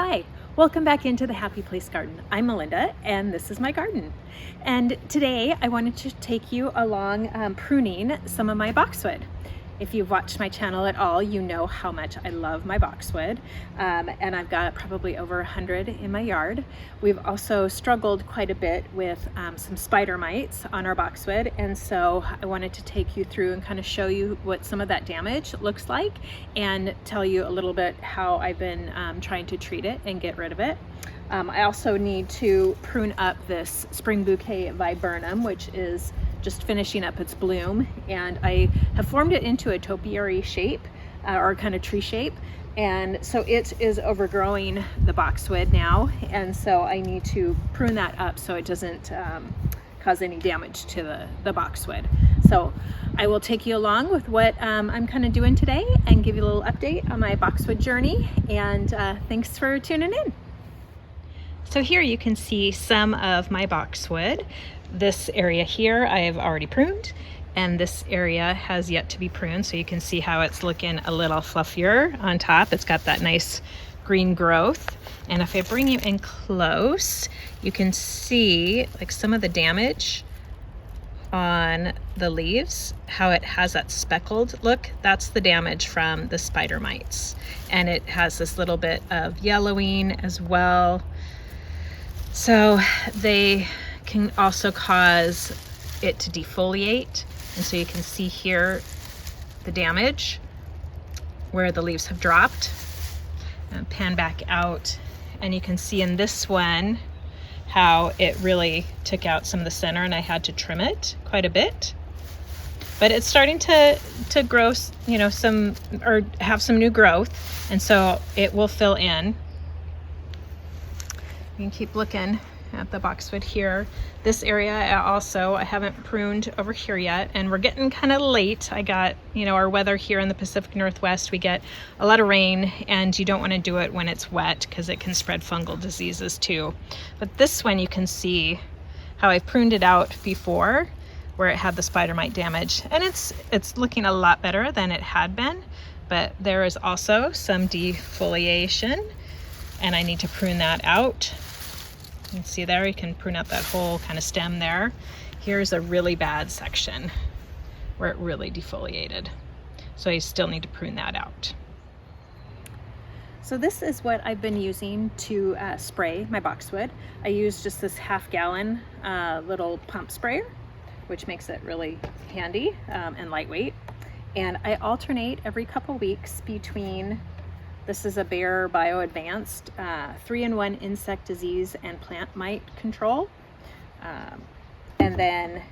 Hi, welcome back into the Happy Place Garden. I'm Melinda and this is my garden. And today I wanted to take you along pruning some of my boxwood. If you've watched my channel at all, you know how much I love my boxwood, and I've got probably over 100 in my yard. We've also struggled quite a bit with some spider mites on our boxwood, and so I wanted to take you through and kind of show you what some of that damage looks like and tell you a little bit how I've been trying to treat it and get rid of it. I also need to prune up this Spring Bouquet Viburnum, which is just finishing up its bloom, and I have formed it into a topiary shape or kind of tree shape, and so it is overgrowing the boxwood now, and so I need to prune that up so it doesn't cause any damage to the boxwood. So I will take you along with what I'm kind of doing today and give you a little update on my boxwood journey, and thanks for tuning in. So here you can see some of my boxwood. This area here I have already pruned, and this area has yet to be pruned, so you can see how it's looking a little fluffier on top. It's got that nice green growth, and if I bring you in close, you can see like some of the damage on the leaves, how it has that speckled look. That's the damage from the spider mites, and it has this little bit of yellowing as well. So they can also cause it to defoliate, and so you can see here the damage where the leaves have dropped. And pan back out, and you can see in this one how it really took out some of the center, and I had to trim it quite a bit. But it's starting to grow, you know, some, or have some new growth, and so it will fill in. You can keep looking at the boxwood here. This area I haven't pruned over here yet, and we're getting kind of late. I got, you know, our weather here in the Pacific Northwest, we get a lot of rain, and you don't want to do it when it's wet because it can spread fungal diseases too. But this one you can see how I pruned it out before where it had the spider mite damage, and it's looking a lot better than it had been, but there is also some defoliation, and I need to prune that out. You can see there, you can prune out that whole kind of stem there. Here's a really bad section where it really defoliated. So I still need to prune that out. So this is what I've been using to spray my boxwood. I use just this half-gallon little pump sprayer, which makes it really handy and lightweight. And I alternate every couple weeks between, this is a Bayer Bio Advanced 3-in-1 insect disease and plant mite control. And then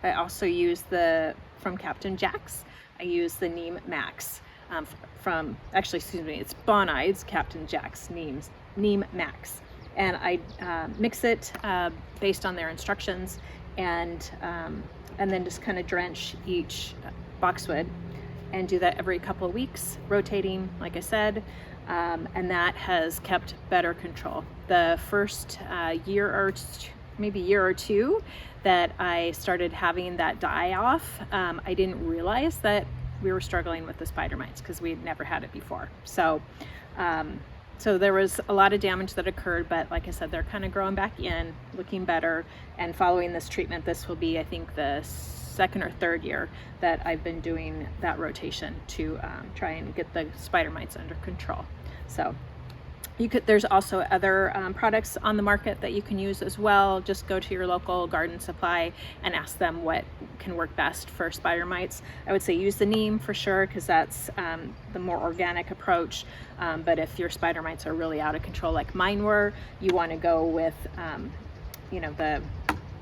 I also use from Captain Jack's, I use the Neem Max it's Bonide's Captain Jack's Neem Max. And I mix it based on their instructions, and then just kind of drench each boxwood, and do that every couple of weeks, rotating, like I said, and that has kept better control. The first year or two that I started having that die off, I didn't realize that we were struggling with the spider mites because we had never had it before. So there was a lot of damage that occurred, but like I said, they're kind of growing back in, looking better, and following this treatment, this will be, I think, the second or third year that I've been doing that rotation to try and get the spider mites under control. So there's also other products on the market that you can use as well. Just go to your local garden supply and ask them what can work best for spider mites. I would say use the neem for sure, because that's the more organic approach. But if your spider mites are really out of control like mine were, you want to go with you know,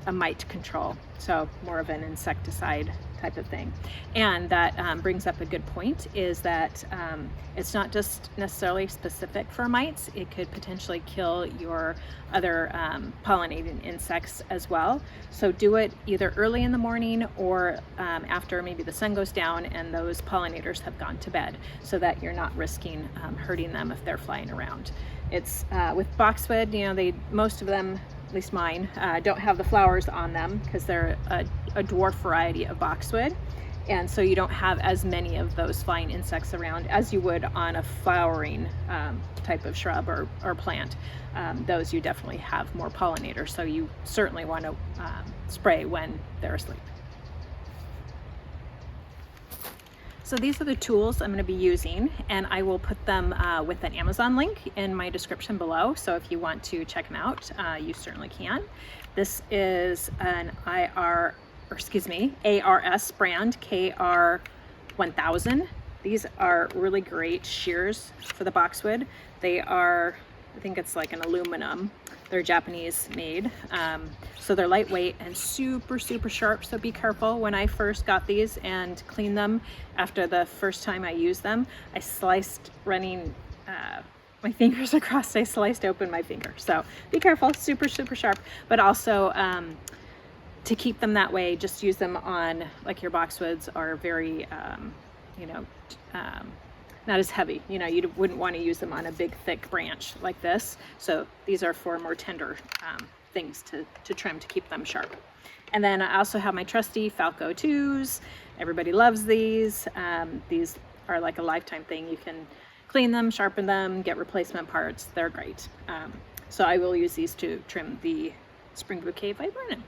a mite control, so more of an insecticide type of thing. And that brings up a good point, is that it's not just necessarily specific for mites. It could potentially kill your other pollinating insects as well. So do it either early in the morning or after maybe the sun goes down and those pollinators have gone to bed, so that you're not risking hurting them if they're flying around. It's with boxwood, you know, most of them, at least mine, don't have the flowers on them because they're a dwarf variety of boxwood, And so you don't have as many of those flying insects around as you would on a flowering type of shrub or plant. Those you definitely have more pollinators, so you certainly want to spray when they're asleep. So these are the tools I'm going to be using, and I will put them with an Amazon link in my description below. So if you want to check them out, you certainly can. This is an ARS brand, KR 1000. These are really great shears for the boxwood. They are, I think it's like an aluminum. They're Japanese made. So they're lightweight and super, super sharp. So be careful. When I first got these and cleaned them after the first time I used them, I sliced running my fingers across. I sliced open my finger. So be careful, super, super sharp. But also to keep them that way, just use them on, like your boxwoods are very, not as heavy. You wouldn't want to use them on a big thick branch like this. So these are for more tender things to trim to keep them sharp. And then I also have my trusty Falco 2s. Everybody loves these. These are like a lifetime thing. You can clean them, sharpen them, get replacement parts. They're great. So I will use these to trim the Spring Bouquet Viburnum.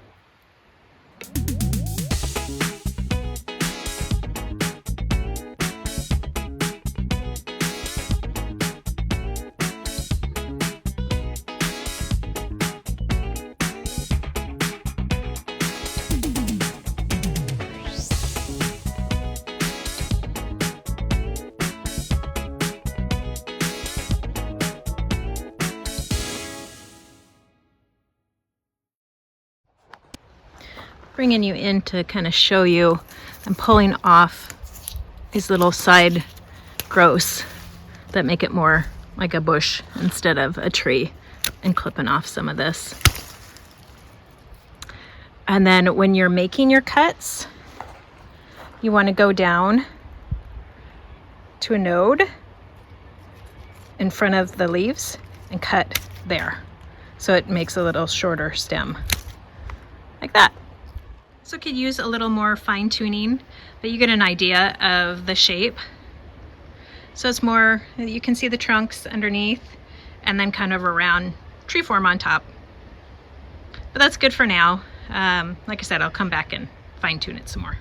Bringing you in to kind of show you, I'm pulling off these little side growths that make it more like a bush instead of a tree, and clipping off some of this. And then when you're making your cuts, you want to go down to a node in front of the leaves and cut there, so it makes a little shorter stem like that. So it could use a little more fine tuning, but you get an idea of the shape. So it's more, you can see the trunks underneath and then kind of a round tree form on top. But that's good for now. Like I said, I'll come back and fine tune it some more.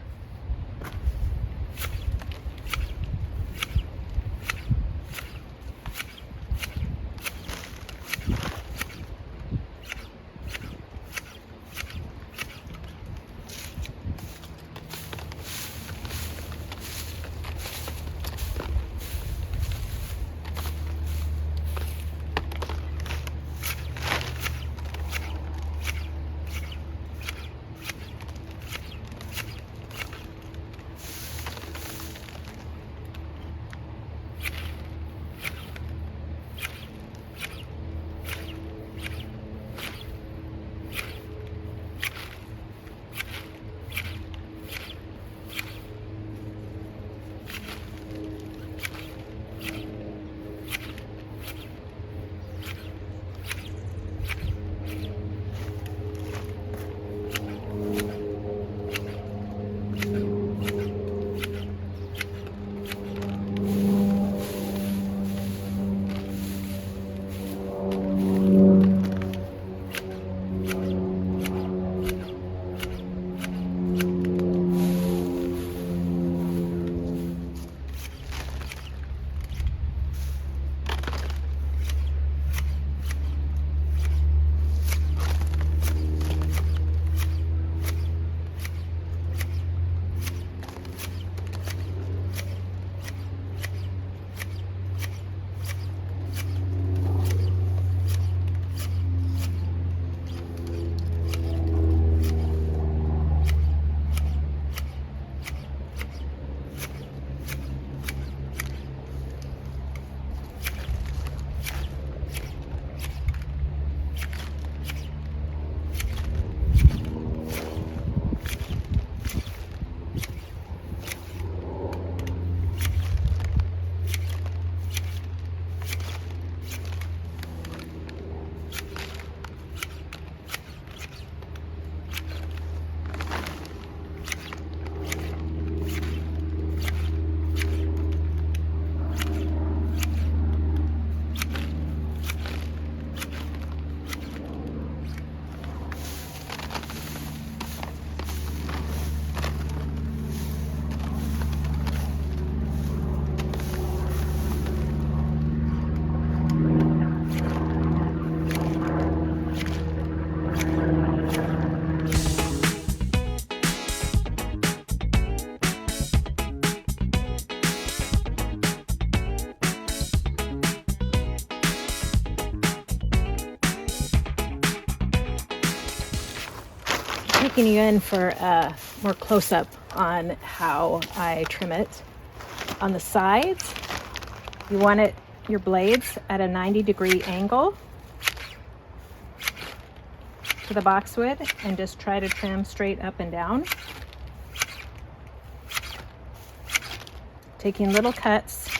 taking you in for a more close-up on how I trim it. On the sides, you want your blades at a 90-degree angle to the boxwood, and just try to trim straight up and down. Taking little cuts.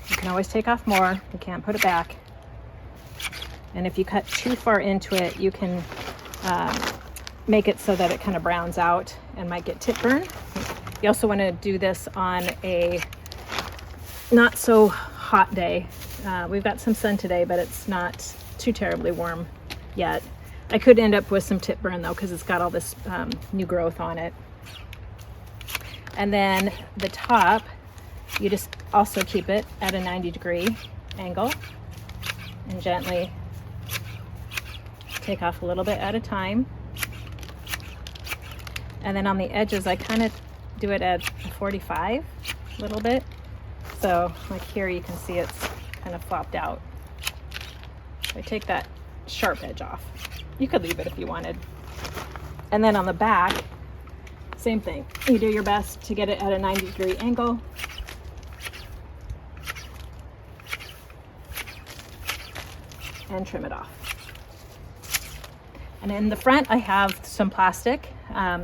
You can always take off more, you can't put it back. And if you cut too far into it, you can make it so that it kind of browns out and might get tip burn. You also want to do this on a not so hot day. We've got some sun today, but it's not too terribly warm yet. I could end up with some tip burn though, because it's got all this new growth on it. And then the top, you just also keep it at a 90-degree angle and gently take off a little bit at a time. And then on the edges, I kind of do it at 45 a little bit. So like here, you can see it's kind of flopped out. So I take that sharp edge off. You could leave it if you wanted. And then on the back, same thing. You do your best to get it at a 90-degree angle. And trim it off. And in the front, I have some plastic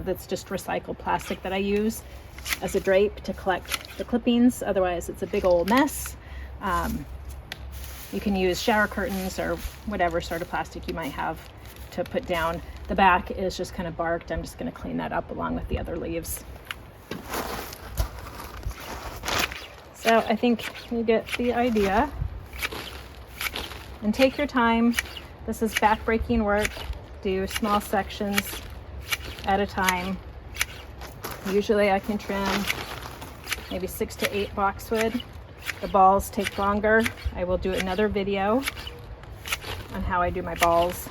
that's just recycled plastic that I use as a drape to collect the clippings. Otherwise, it's a big old mess. You can use shower curtains or whatever sort of plastic you might have to put down. The back is just kind of barked. I'm just going to clean that up along with the other leaves. So I think you get the idea. And take your time. This is back-breaking work. Do small sections at a time. Usually I can trim maybe 6 to 8 boxwood. The balls take longer. I will do another video on how I do my balls.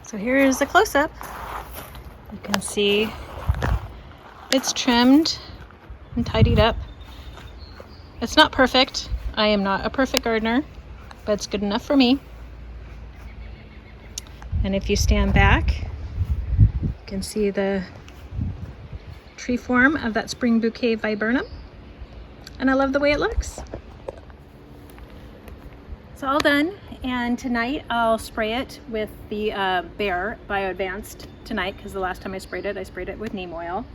So here is a close-up. You can see it's trimmed and tidied up. It's not perfect. I am not a perfect gardener, but it's good enough for me. And if you stand back, you can see the tree form of that Spring Bouquet Viburnum. And I love the way it looks. It's all done, and tonight I'll spray it with the Bear Bio Advanced tonight, because the last time I sprayed it with neem oil.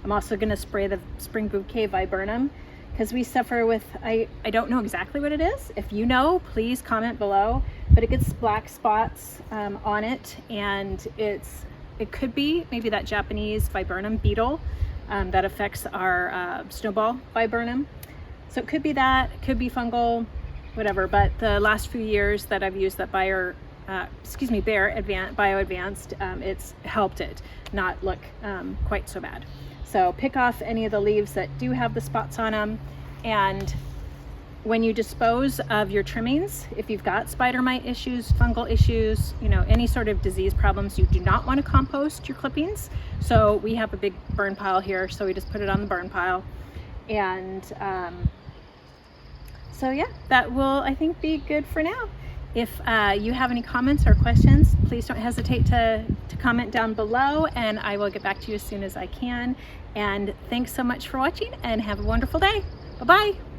I'm also going to spray the Spring Bouquet Viburnum because we suffer with, I don't know exactly what it is. If you know, please comment below, but it gets black spots on it, and it could be maybe that Japanese viburnum beetle that affects our snowball viburnum. So it could be that, it could be fungal, whatever, but the last few years that I've used that Bear Bio Advanced, it's helped it not look quite so bad. So pick off any of the leaves that do have the spots on them, and when you dispose of your trimmings, if you've got spider mite issues, fungal issues, you know, any sort of disease problems, you do not want to compost your clippings. So we have a big burn pile here, so we just put it on the burn pile. And so yeah, that will, I think, be good for now. If you have any comments or questions, please don't hesitate to comment down below, and I will get back to you as soon as I can. And thanks so much for watching, and have a wonderful day. Bye-bye.